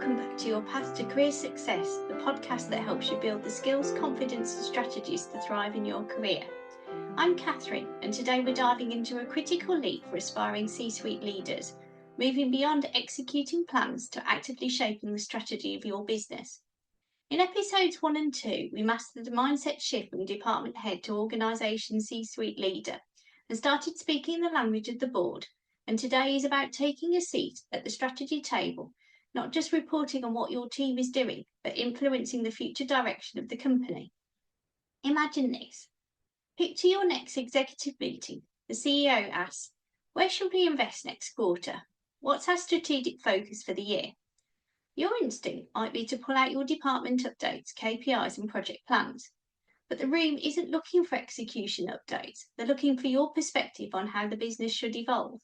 welcome back to Your Path to Career Success, the podcast that helps you build the skills, confidence and strategies to thrive in your career. I'm Catherine, and today we're diving into a critical leap for aspiring C-suite leaders, moving beyond executing plans to actively shaping the strategy of your business. In episodes 1 and 2, we mastered the mindset shift from department head to organisation C-suite leader and started speaking the language of the board. And today is about taking a seat at the strategy table, not just reporting on what your team is doing, but influencing the future direction of the company. Imagine this. Picture your next executive meeting. The CEO asks, where should we invest next quarter? What's our strategic focus for the year? Your instinct might be to pull out your department updates, KPIs and project plans. But the room isn't looking for execution updates. They're looking for your perspective on how the business should evolve.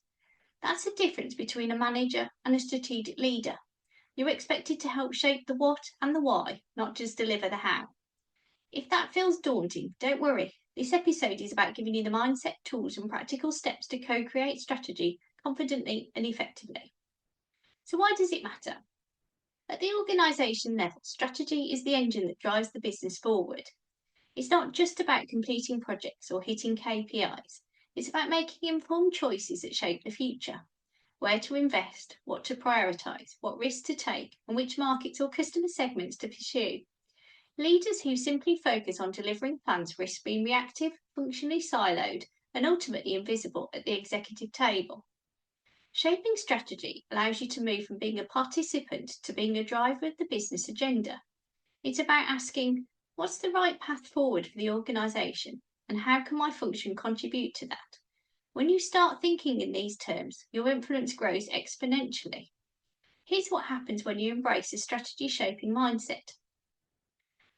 That's the difference between a manager and a strategic leader. You're expected to help shape the what and the why, not just deliver the how. If that feels daunting, don't worry. This episode is about giving you the mindset, tools and practical steps to co-create strategy confidently and effectively. So why does it matter? At the organisation level, strategy is the engine that drives the business forward. It's not just about completing projects or hitting KPIs. It's about making informed choices that shape the future. Where to invest, what to prioritise, what risks to take, and which markets or customer segments to pursue. Leaders who simply focus on delivering plans risk being reactive, functionally siloed, and ultimately invisible at the executive table. Shaping strategy allows you to move from being a participant to being a driver of the business agenda. It's about asking, what's the right path forward for the organisation, and how can my function contribute to that? When you start thinking in these terms, your influence grows exponentially. Here's what happens when you embrace a strategy shaping mindset.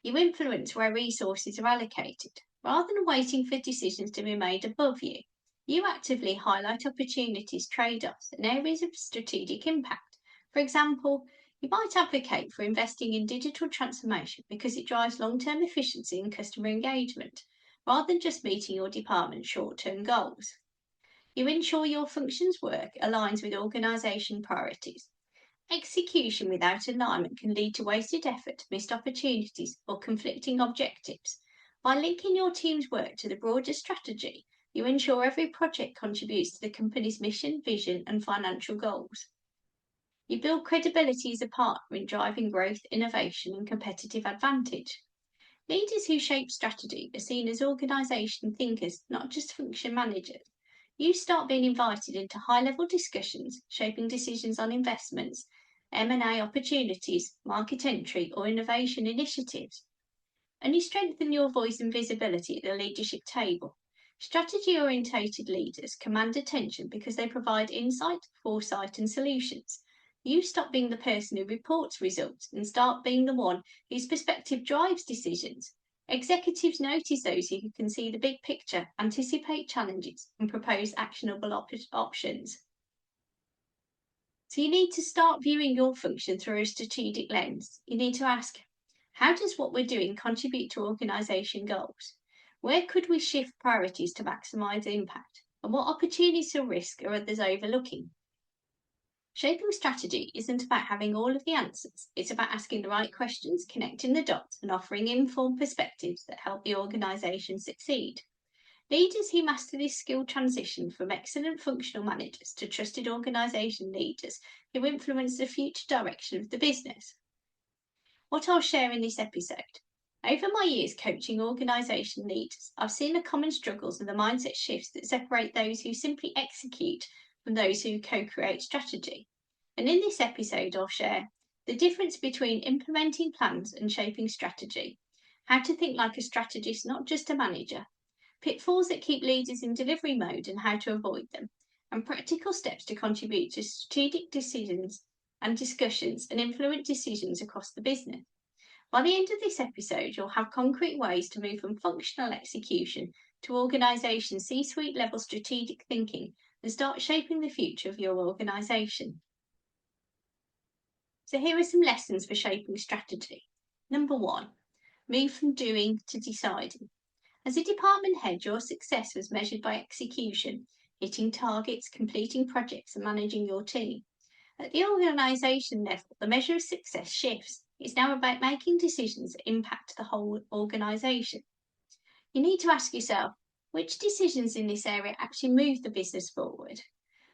You influence where resources are allocated. Rather than waiting for decisions to be made above you, you actively highlight opportunities, trade-offs, and areas of strategic impact. For example, you might advocate for investing in digital transformation because it drives long-term efficiency and customer engagement, rather than just meeting your department's short-term goals. You ensure your function's work aligns with organisation priorities. Execution without alignment can lead to wasted effort, missed opportunities, or conflicting objectives. By linking your team's work to the broader strategy, you ensure every project contributes to the company's mission, vision, and financial goals. You build credibility as a partner in driving growth, innovation, and competitive advantage. Leaders who shape strategy are seen as organisation thinkers, not just function managers. You start being invited into high-level discussions, shaping decisions on investments, M&A opportunities, market entry, or innovation initiatives. And you strengthen your voice and visibility at the leadership table. Strategy-orientated leaders command attention because they provide insight, foresight, and solutions. You stop being the person who reports results and start being the one whose perspective drives decisions. Executives notice those who can see the big picture, anticipate challenges, and propose actionable options. So you need to start viewing your function through a strategic lens. You need to ask, how does what we're doing contribute to organisation goals? Where could we shift priorities to maximise impact? And what opportunities or risks are others overlooking? Shaping strategy isn't about having all of the answers. It's about asking the right questions, connecting the dots, and offering informed perspectives that help the organisation succeed. Leaders who master this skill transition from excellent functional managers to trusted organisation leaders who influence the future direction of the business. What I'll share in this episode. Over my years coaching organisation leaders, I've seen the common struggles and the mindset shifts that separate those who simply execute from those who co-create strategy. And in this episode, I'll share the difference between implementing plans and shaping strategy, how to think like a strategist, not just a manager, pitfalls that keep leaders in delivery mode and how to avoid them, and practical steps to contribute to strategic decisions and discussions and influence decisions across the business. By the end of this episode, you'll have concrete ways to move from functional execution to organisation C-suite level strategic thinking and start shaping the future of your organisation. So here are some lessons for shaping strategy. Number 1, move from doing to deciding. As a department head, your success was measured by execution, hitting targets, completing projects and managing your team. At the organisation level, the measure of success shifts. It's now about making decisions that impact the whole organisation. You need to ask yourself, which decisions in this area actually move the business forward?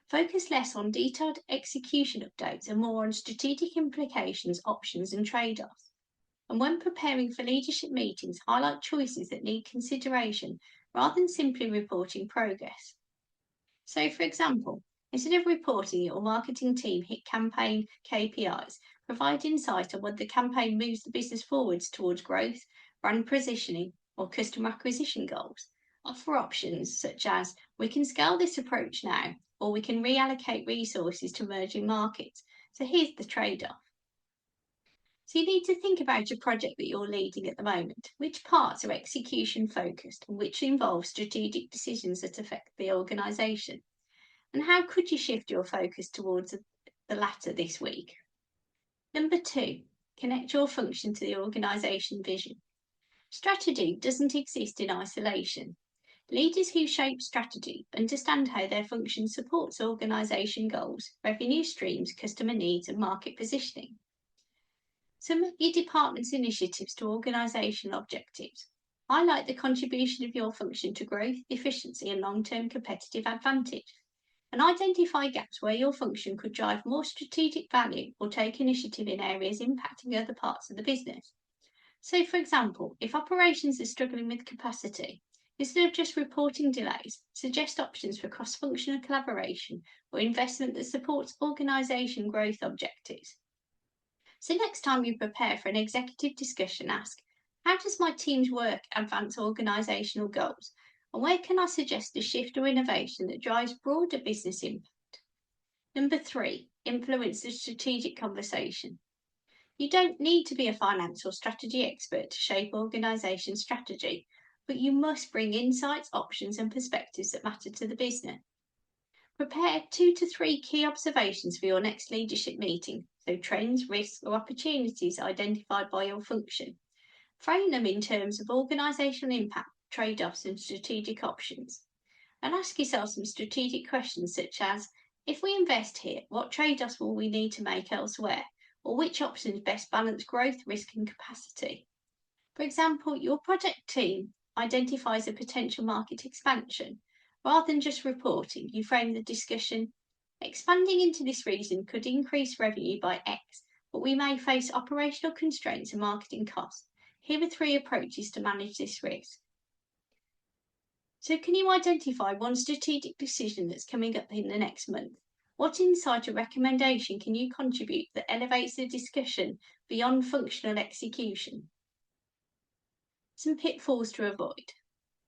Focus less on detailed execution updates and more on strategic implications, options, and trade offs. And when preparing for leadership meetings, highlight choices that need consideration rather than simply reporting progress. So, for example, instead of reporting your marketing team hit campaign KPIs, provide insight on whether the campaign moves the business forwards towards growth, brand positioning, or customer acquisition goals. Offer options such as, we can scale this approach now, or we can reallocate resources to emerging markets. So here's the trade-off. So you need to think about your project that you're leading at the moment. Which parts are execution focused and which involve strategic decisions that affect the organisation? And how could you shift your focus towards the latter this week? Number 2, connect your function to the organisation vision. Strategy doesn't exist in isolation. Leaders who shape strategy understand how their function supports organisation goals, revenue streams, customer needs, and market positioning. So map your department's initiatives to organisational objectives. Highlight the contribution of your function to growth, efficiency, and long-term competitive advantage. And identify gaps where your function could drive more strategic value or take initiative in areas impacting other parts of the business. So, for example, if operations are struggling with capacity, instead of just reporting delays, suggest options for cross-functional collaboration or investment that supports organisation growth objectives. So next time you prepare for an executive discussion, ask, how does my team's work advance organisational goals? And where can I suggest a shift or innovation that drives broader business impact? Number 3, influence the strategic conversation. You don't need to be a finance or strategy expert to shape organisation strategy, but you must bring insights, options, and perspectives that matter to the business. Prepare 2 to 3 key observations for your next leadership meeting, so trends, risks, or opportunities identified by your function. Frame them in terms of organisational impact, trade-offs, and strategic options. And ask yourself some strategic questions such as, if we invest here, what trade-offs will we need to make elsewhere? Or which options best balance growth, risk, and capacity? For example, your project team identifies a potential market expansion. Rather than just reporting, you frame the discussion, expanding into this region could increase revenue by X, but we may face operational constraints and marketing costs. Here are 3 approaches to manage this risk. So can you identify one strategic decision that's coming up in the next month? What insight or recommendation can you contribute that elevates the discussion beyond functional execution? Some pitfalls to avoid.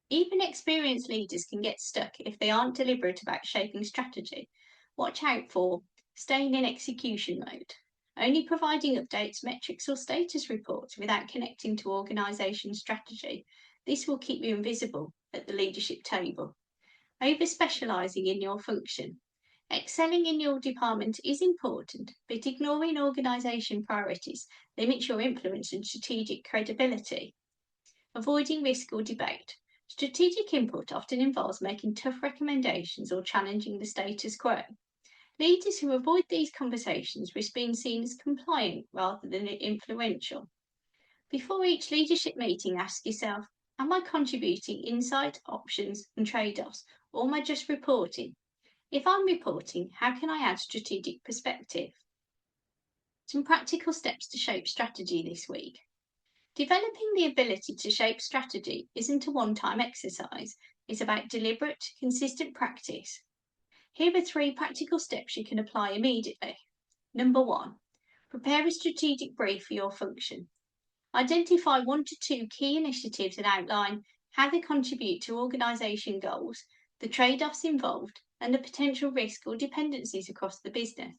Even experienced leaders can get stuck if they aren't deliberate about shaping strategy. Watch out for staying in execution mode, only providing updates, metrics, or status reports without connecting to organisation strategy. This will keep you invisible at the leadership table. Over-specialising in your function. Excelling in your department is important, but ignoring organisation priorities limits your influence and strategic credibility. Avoiding risk or debate. Strategic input often involves making tough recommendations or challenging the status quo. Leaders who avoid these conversations risk being seen as compliant rather than influential. Before each leadership meeting, ask yourself, am I contributing insight, options, and trade-offs, or am I just reporting? If I'm reporting, how can I add strategic perspective? Some practical steps to shape strategy this week. Developing the ability to shape strategy isn't a one-time exercise. It's about deliberate, consistent practice. Here are 3 practical steps you can apply immediately. Number 1, prepare a strategic brief for your function. Identify 1 to 2 key initiatives and outline how they contribute to organisation goals, the trade-offs involved, and the potential risk or dependencies across the business.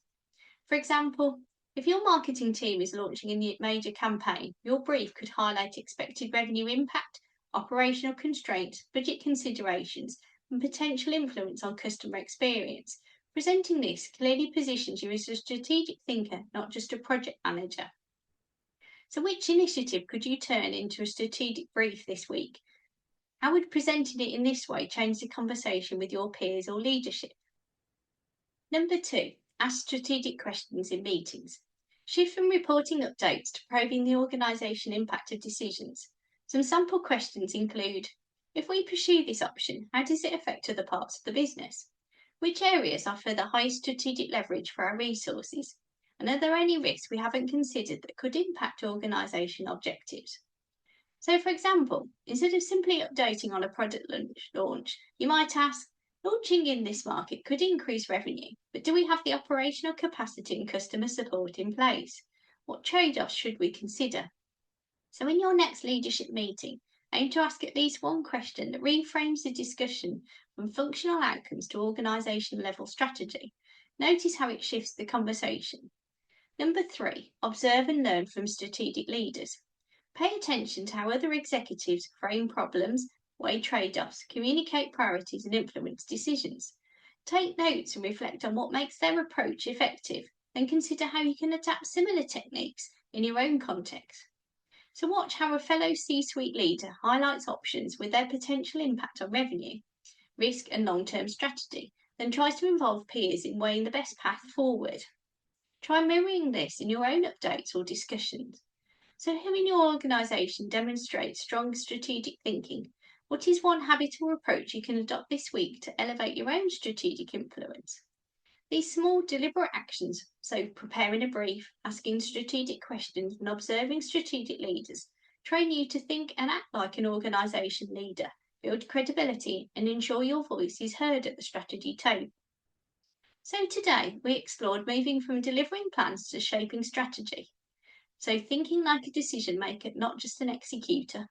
For example, if your marketing team is launching a major campaign, your brief could highlight expected revenue impact, operational constraints, budget considerations, and potential influence on customer experience. Presenting this clearly positions you as a strategic thinker, not just a project manager. So which initiative could you turn into a strategic brief this week? How would presenting it in this way change the conversation with your peers or leadership? Number 2, ask strategic questions in meetings. Shift from reporting updates to probing the organisation impact of decisions. Some sample questions include: if we pursue this option, how does it affect other parts of the business? Which areas offer the highest strategic leverage for our resources? And are there any risks we haven't considered that could impact organisation objectives? So, for example, instead of simply updating on a product launch, you might ask: launching in this market could increase revenue, but do we have the operational capacity and customer support in place? What trade offs should we consider? So, in your next leadership meeting, aim to ask at least one question that reframes the discussion from functional outcomes to organisation level strategy. Notice how it shifts the conversation. Number 3, observe and learn from strategic leaders. Pay attention to how other executives frame problems, weigh trade-offs, communicate priorities, and influence decisions. Take notes and reflect on what makes their approach effective, and consider how you can adapt similar techniques in your own context. So watch how a fellow C-suite leader highlights options with their potential impact on revenue, risk, and long-term strategy, then tries to involve peers in weighing the best path forward. Try mirroring this in your own updates or discussions. So, who in your organisation demonstrates strong strategic thinking? What is one habit or approach you can adopt this week to elevate your own strategic influence? These small, deliberate actions, so preparing a brief, asking strategic questions, and observing strategic leaders, train you to think and act like an organisation leader, build credibility, and ensure your voice is heard at the strategy table. So, today we explored moving from delivering plans to shaping strategy. So, thinking like a decision maker, not just an executor,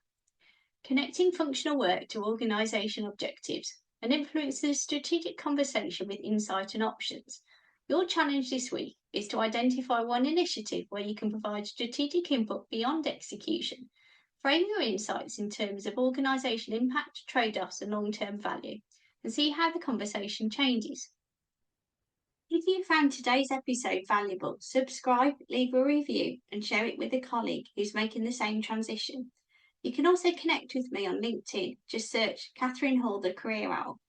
connecting functional work to organisation objectives, and influence the strategic conversation with insight and options. Your challenge this week is to identify one initiative where you can provide strategic input beyond execution. Frame your insights in terms of organisation impact, trade-offs, and long-term value, and see how the conversation changes. If you found today's episode valuable, subscribe, leave a review, and share it with a colleague who's making the same transition. You can also connect with me on LinkedIn. Just search Catherine Hall, the Career Owl.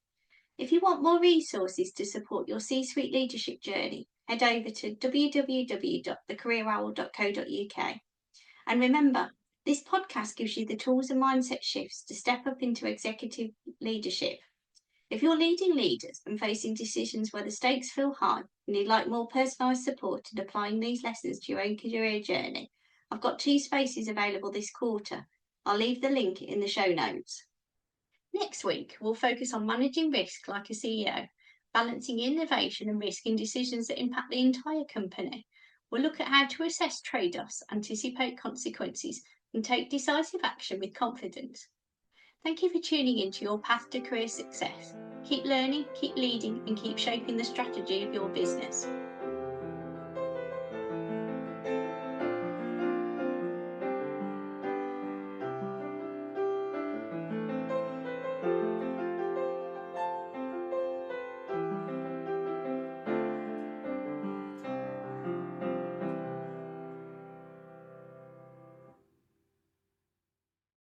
If you want more resources to support your C-suite leadership journey, head over to www.thecareerowl.co.uk. And remember, this podcast gives you the tools and mindset shifts to step up into executive leadership. If you're leading leaders and facing decisions where the stakes feel high and you'd like more personalised support in applying these lessons to your own career journey, I've got 2 spaces available this quarter. I'll leave the link in the show notes. Next week, we'll focus on managing risk like a CEO, balancing innovation and risk in decisions that impact the entire company. We'll look at how to assess trade-offs, anticipate consequences, and take decisive action with confidence. Thank you for tuning into your path to career success. Keep learning, keep leading, and keep shaping the strategy of your business.